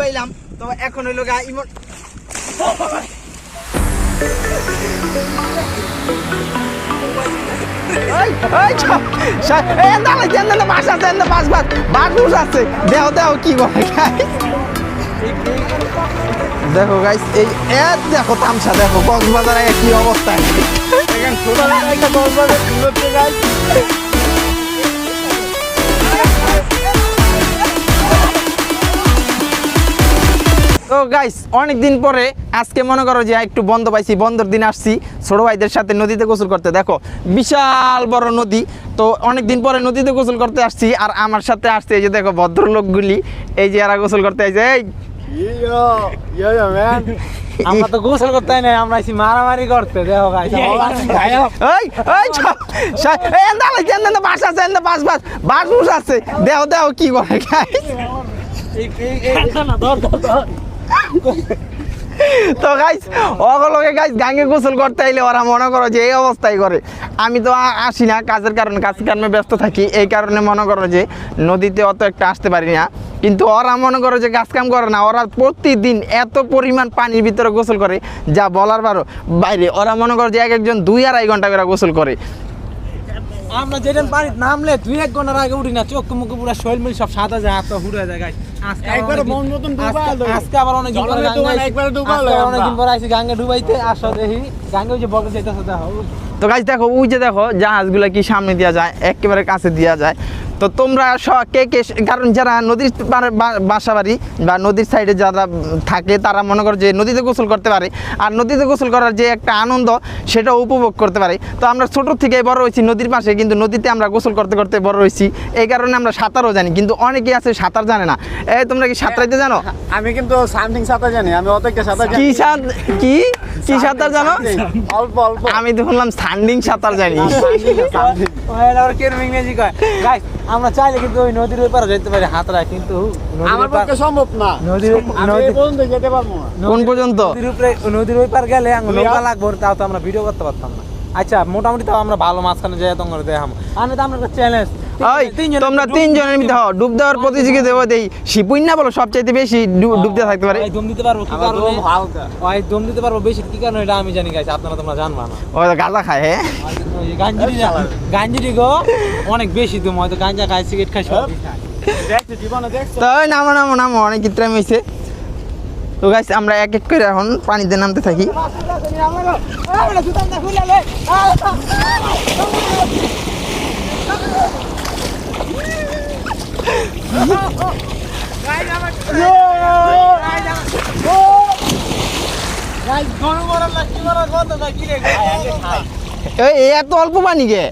ডুবাইলাম তো এখন হইলো গা ইমন দেখো গাইস এই দেখো তামসা দেখো কক্সবাজারে কি অবস্থা তো গাইস অনেকদিন পরে আজকে মনে করো যে একটু বন্ধ পাইছি, বন্ধের দিন আসছি ছোট ভাইদের সাথে নদীতে গোসল করতে। দেখো বিশাল বড় নদী, তো অনেকদিন পরে নদীতে গোসল করতে আসছি। আর আমার সাথে আসছে এই যে দেখো ভদ্রলোকগুলি, এই যে এরা গোসল করতে আসছে। আমরা তো গোসল করতে নাই, আমরা আইছি মারামারি করতে। দেখো গাইস আছে দেও দেও কি করে তো গাইস ওগুলোকে গাইস গাঙ্গে গোসল করতে আইলে ওরা মনে করো যে এই অবস্থায় করে। আমি তো আসি না কাজের কারণে, কাজে ব্যস্ত থাকি, এই কারণে মনে করো যে নদীতে অত একটা আসতে পারি না। কিন্তু ওরা মনে করো যে কাজ কাম করে না, ওরা প্রতিদিন এত পরিমাণ পানির ভিতরে গোসল করে যা বলার বাইরে। ওরা মনে করো যে একজন 2-2.5 ঘন্টা করে গোসল করে। আমরা যেদিন পানিতে নামলে 2-1 ঘন্টার আগে উঠি না, চোখ মুখ পুরো শরীর মিল সব সাদা যায়, হাত হুড়ে যায় গাইস। আজকে আবার অনেকদিন পরে আইছি গাঙ্গে ডুবাইতে। আসো দেখি গাঙ্গে ওই যে বলতে চাইতেছে দেখো। তো গাইস দেখো ওই যে দেখো জাহাজগুলো কি সামনে দেওয়া যায়, একেবারে কাছে দেওয়া যায়। তো তোমরা কে কে, কারণ যারা নদীর বাসা বাড়ি বা নদীর সাইডে যারা থাকে তারা মনে করো যে নদীতে গোসল করতে পারে, আর নদীতে গোসল করার যে একটা আনন্দ সেটা উপভোগ করতে পারে। তো আমরা ছোটো থেকে বড় হয়েছি নদীর পাশে, কিন্তু নদীতে আমরা গোসল করতে করতে বড় হয়েছি, এই কারণে আমরা সাঁতারও জানি। কিন্তু অনেকে আছে সাঁতার জানে না। তোমরা কি সাঁতারাইতে জানো? আমি কিন্তু সামথিং সাঁতার জানি, আমি অতটা সাঁতার জানি। কি সাঁতার জানো? অল্প অল্প। আমি তো শুনলাম সান্ডিং সাঁতার জানি। গাইস আমরা চাইলে কিন্তু ওই নদীর ওই পারে যেতে পারি হাতরা, কিন্তু আমার পক্ষে সম্ভব না। নদীর পর্যন্ত যেতে পারবো না। কোন পর্যন্ত? নদীর ওই পার গেলে নৌকা লাগবে, তাও তো আমরা ভিডিও করতে পারতাম না। আচ্ছা মোটামুটি তাও আমরা ভালো মাঝখানে যাই তোমরা দেখাম। আমি তো আমরা একটা চ্যালেঞ্জ, তোমরা 3 জনের মধ্যে হও ডুব দেওয়ার প্রতিযোগিতা দেবো, দেই শিপুই না বলো সবচাইতে বেশি ডুবতে থাকতে পারে। দম দিতে পারবো কি কারণে? ওই দম দিতে পারবো বেশি কি কারণে এটা আমি জানি গাইস, আপনারা তোমরা জানবা না। ও গাঁজা খায়, হ্যাঁ গাঞ্জিরি গো অনেক বেশি দম, হয়তো গাঁজা খায়, সিগারেট খায়, সব দেখছো জীবনে দেখছো। তো নামো অনেক কিত্রাম হয়েছে। তো গাইস আমরা এক এক করে এখন পানিতে নামতে থাকি। এত অল্প পানি গে?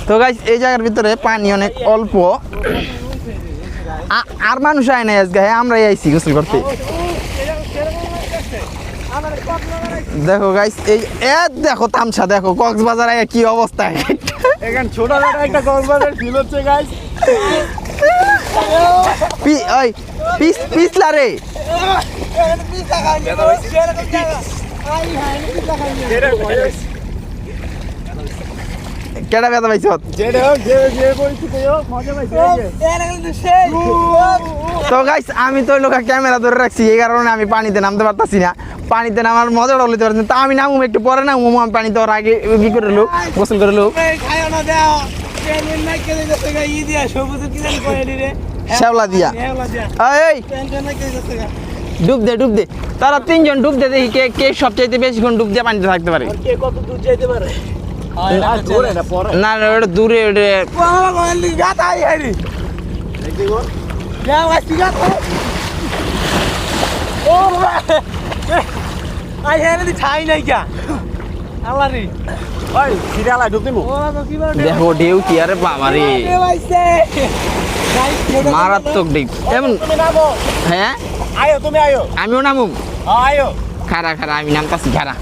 তো গাইস এই জায়গার ভিতরে পানি অনেক অল্প, আর মানুষ আয় না আজকে, আমরাই আইছি গোসল করতে। দেখো গাইস এই দেখো তামসা দেখো কক্সবাজারে কি অবস্থা। এখানে ছোটখাটো একটা কক্সবাজার ফিল হচ্ছে গাইস। পিছলা রে কেডা ব্যথা পাইছ? তো গাইস আমি তো লোকা ক্যামেরা ধরে রাখছি, এই কারণে আমি পানিতে নামতে পারতাছি না। পানিতে নামার মজাটা লইতে পারছি না। তা আমি নামুম একটু পরে নামুম, আমি পানিতে ওর আগে কি করে লো গোসল করে লো। শ্যাওলা দিয়া ডুব দে তারা 3 জন ডুব দে, দেখি কে সবচাইতে বেশিক্ষণ ডুব দিয়ে পানিতে থাকতে পারে। না ওটা দূরে দেখো ঢেউ কি আরে বাবা রে, মারাত্মক ঢেউ। এমন হ্যাঁ আমিও নামুম। খারা আমি নামতাছি খারা।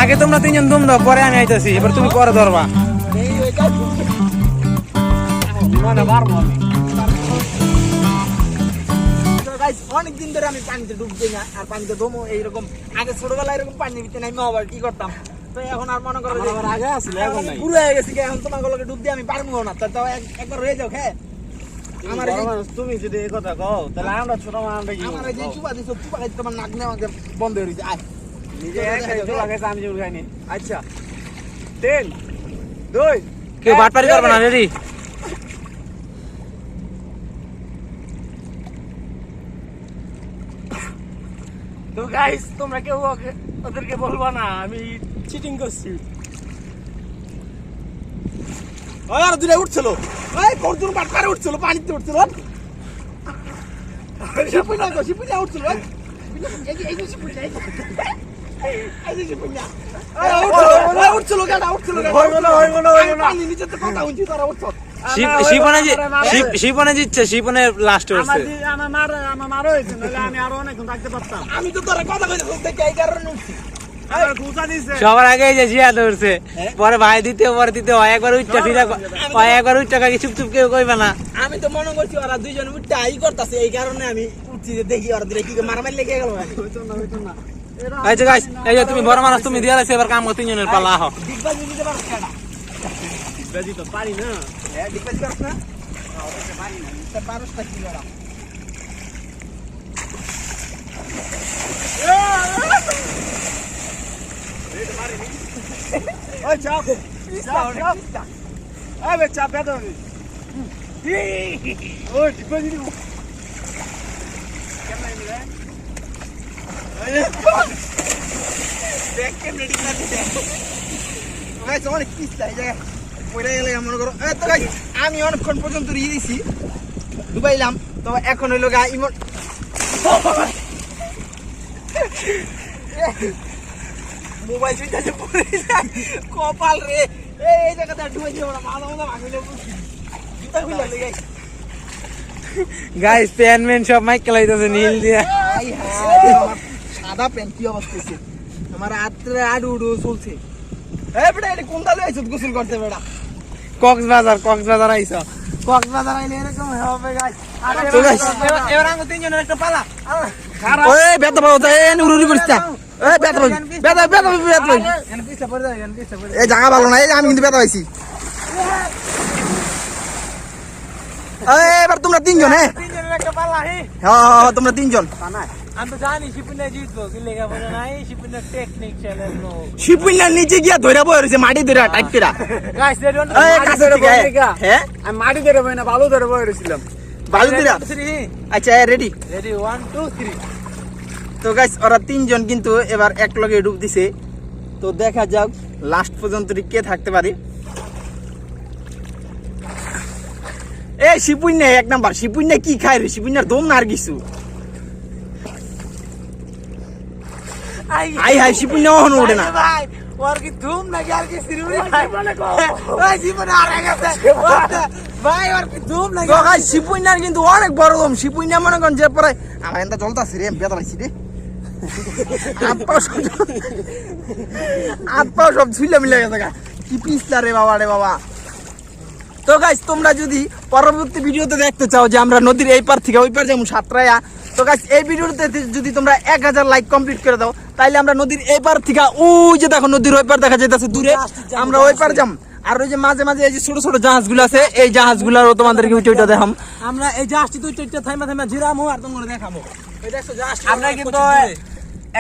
আগে তোমরা 3 জন দম দাও, পরে আমি আইতাছি, এবার তুমি পরে ধরবা। মানে পারবো আমি। অনেকদিন ধরে আমি পানিতে ডুব দিই না আর পানিতে দমো এইরকম আগে ছোটবেলায় এরকম পানির ভিতরে নাই আবার কি করতাম তো এখন আর মনে করো যে আমার আগে আসলে এখন নাই। পুরো হয়ে গেছি এখন তোমার গুলোকে ডুব দিয়ে আমি পারবো না তাও একবার রয়ে যাও হ্যাঁ আমার বড় মানুষ, তুমি যদি এই কথা কও তাহলে আমরা ছোট মানুষটা কি আমার এই যে করবো? চুপা দিছো চুপা খাইতে তোমার নাক নিয়ে আমাকে বন্ধ হয়ে গেছে আয় নিজে একাই তো লাগাইছে, আমি যেমন খাইনি। আচ্ছা 3 2 কেউ বাটপারি করবে না রেডি তো গাইস তোমরা কেউ ওদেরকে বলবা না আমি চিটিং করছি। আর দূরে উঠছিল এই কর্তুন বাটপারে উঠছিল পানিতে উঠছিল শিপুনা উঠছিল এই যে শিপুনা এই যে শিপুনা উঠছিল গাড়া উঠছিল পানি নিচে তো কথা উঠছি তারা উঠছ শিপনে জিতছে, শিপনে লাস্ট হচ্ছে। আমার মারো হয়েছে, নাহলে আমি আরো অনেকক্ষণ থাকতে পারতাম। আমি তো তোরা কথা কইতে দেখি এই কারণে উঠছি আমার গুছা দিছে। সবার আগে এই যে জিয়া ধরছে, পরে ভাই দিতে হয় একবার উচ্চা ফিরা হয় একবার উচ্চা কাকি চুপ চুপ কেউ কইবা না। আমি তো মনে করছি ওরা দুইজন উঠতে আই করতেছে এই কারণে আমি উঠছি যে দেখি ওরা দিলে কি মারামারি লেগে গেল হইতো না। আচ্ছা গাইস, এই যে তুমি বড় মানুষ, তুমি দিয়া লাগছে, এবার কাম করতে তিনজনের পালা আহ। ডিগবাজি দিতে পারছ কেডা বেজি তো পারি না। হ্যাঁ ডিগবাজি পারছ না পারি না এটা পারছটা কি ওরা ওই চাপ আবে চাপ দাও নি। ওই ডিগবাজি দি কেমন রে? দেখ কেমনে ডিগবাজি দে গাইস অনেক কিস্তা এই জায়গায় পড়ে গেলে মনে করো তো গাইস আমি অনেকক্ষণ পর্যন্ত রিয়ে দিছি ডুবাইলাম তো এখন হইলো গা ইমন মোবাইল সুইচে পড়ে যায় কপাল রে এই জায়গাতে ডুবাই যাবো না মাথা মাথা ভাঙিলে জুতা খুলে লেগে গাইস প্যানম্যান সব মাইক খেলাইতেছে নীল দিয়া। সাদা প্যান্ট কি অবস্থা হয়েছে আমার আত্রে আডু উডু চলছে এ বেটা এটা কোন দালে আইছ গোসল করতে বেটা কক্সবাজার আইছো। কক্সবাজার আইলে এরকম হবে গাইস তো guys, এবার আমরা তিনজনের একটা পালা ওই বেতা পাও তাই উড়ুরি করছিস। এই বেতা এখানে পিছলা পড়ে যায় এখানে পিছলা পড়ে এই জায়গা ভালো না, এই যে আমি কিন্তু বেতা পাইছি। এবার তোমরা তিনজন হ্যাঁ তিনজনের একটা পাল্লা হে। হ্যাঁ তোমরা তিনজন। আমি তো জানি শিপুনে জিতবো, কি লেখা পড়ে নাই শিপুনের টেকনিক চ্যানেল নো। শিপুইনার নিচে গিয়া ধরে বই রইছে মাটি ধরে টাইট কইরা। Guys ready on. এই কাছে থেকে হ্যাঁ আমি মাটি ধরে বই না, বালু ধরে বই রইছিলাম। বালু দিরা। আচ্ছা রেডি। রেডি 1 2 3। তো গাইস ওরা তিনজন কিন্তু এবার এক লগে ডুব দিছে, তো দেখা যাক লাস্ট পর্যন্ত কে থাকতে পারে। এ শিপুইনা এক নাম্বার, শিপুইনা কি খায় রে? শিপুইনার দম না আর কিছু। আই হাই শিপুইনা ওহন ওঠে না। ভাই ওর কি ধুম নাকি আর কি সিরুরি ভাই ভাই জীবনে আর গেছে ভাই ওর কি ধুম নাকি? তো গাইস শিপুইনার কিন্তু অনেক বড় দম। শিপুইনা মনে করেন যে পরে আমার এনটা চলতাছে রে, বেতা পাইছি রে। আত্মা সব ঝুলে মিলে গেছে গা। কি পিছলা রে বাবা রে বাবা। তো গাইস তোমরা যদি পরবর্তী ভিডিওতে দেখতে চাও যে আমরা নদীর এই পার থেকে ওই পার যেমন সাতরায়া, তো গাইস এই ভিডিওতে যদি তোমরা 1000 লাইক কমপ্লিট করে দাও তাইলে আমরা নদীর এই পার থেকে ওই যে দেখো নদীর ওই পার দেখা যাইতেছে দূরে, আমরা ওই পার যাম। আর ওই যে মাঝে মাঝে এই যে ছোট ছোট জাহাজগুলো আছে, এই জাহাজগুলোরও তোমাদেরকে ওইটা দেখাম। আমরা এই জাহাজটি দুই চারটা থাইমা থাইমা জিরামু আর তোমাদের দেখাবো এই দেখছো জাহাজটি আমরা কিন্তু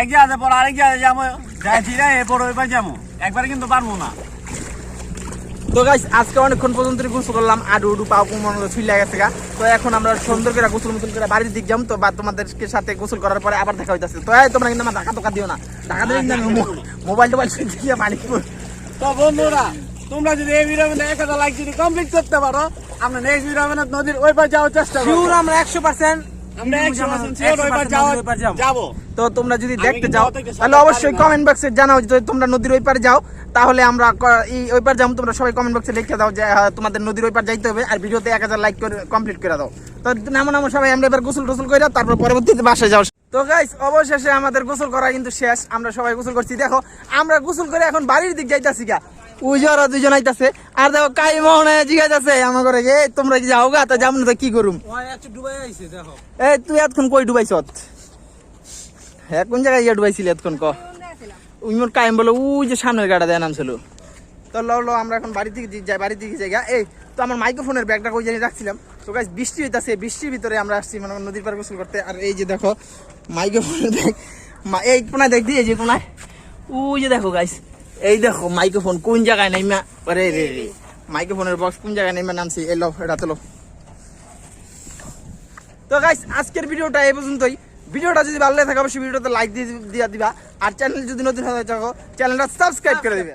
এক জায়গাতে পর আরেক জায়গায় যাবো, যাই জিরা এরপর ওইবার যাবো, একবারে কিন্তু পারবো না। তো গাইস আজকে অনেকক্ষণ পর্যন্ত গোসল করলাম, আডু উডু পাও মনে ছুইলা গেছে গা। তো এখন আমরা সুন্দর করে গোসল মুসল করে বাড়ির দিক যাম। তো বা তোমাদেরকে সাথে গোসল করার পরে আবার দেখা হইতাছে। তো তোমরা কিন্তু আমার ঢাকা টোকা দিও না, ঢাকা দিলে কিন্তু মোবাইল টোবাইল সুইচ দিয়ে পানি তো বন্ধুরা তোমরা যদি এই ভিডিও 1000 লাইক যদি কমপ্লিট করতে পারো, আমরা নেক্সট ভিডিও নদীর ওই পার যাওয়ার চেষ্টা করব। শিওর আমরা 100% আমরা 100% শিওর ওই পার যাবো। তো তোমরা যদি আমি দেখতে কিন্তু চাও অতটা তাহলে অবশ্যই কমেন্ট বক্সে জানাও যে তোমরা নদীর ওই পারে যাও, তাহলে আমরা ওই পার যাবো। তোমরা সবাই কমেন্ট বক্সে লিখে দাও যে তোমাদের নদীর ওই পার যাইতে হবে আর ভিডিওতে 1000 লাইক করে কমপ্লিট করে দাও। তো নামো সবাই আমরা এবার গোসল টোসল করে তারপর পরবর্তীতে বাসায় যাও। তো গাইস অবশেষে আমাদের গোসল করা কিন্তু শেষ, আমরা সবাই গোসল করছি। দেখো আমরা গোসল করে এখন বাড়ির দিক যাইতাছি গা। ওই যে ওরা দুজন আইতাছে আর দেখো কাই মোহনে জিগাইতাছে আমার ঘরে এ তোমরা কি যাও গা তা যাবো না তো কি করুম এই তুই এতক্ষণ কই ডুবাইছ হ্যাঁ কোন জায়গায় গিয়ে ডুবাইছিলি এতক্ষণ ক ওই মোর কাইম বলে ওই যে সামনের গাড়া দেয় নামছিল তো লো আমরা এখন বাড়ি থেকে যাই বাড়ি থেকে যাই এই তো আমার মাইক্রোফোনের ব্যাগটা কই জানি রাখছিলাম তো গাইস বৃষ্টি হইতাছে বৃষ্টির ভিতরে আমরা আসছি মানে নদীর পাড়ে গোসল করতে আর এই যে দেখো মাইক্রোফোনের ব্যাগ এই কোনায় দেখ দিয়ে যে কোনায় ওই যে দেখো গাইস এই দেখো মাইক্রোফোন কোন জায়গায় নাইমা আরে রে রে মাইক্রোফোনের বক্স কোন জায়গায় নাইমা নামছি এই লো এটা তোলো তো গাইস আজকের ভিডিওটা এই পর্যন্তই ভিডিওটা যদি ভালো লাগে থাকে অবশ্যই ভিডিওতে লাইক দিয়ে দিবা আর চ্যানেল যদি নতুন হয়ে থাকো চ্যানেলটা সাবস্ক্রাইব করে দিবে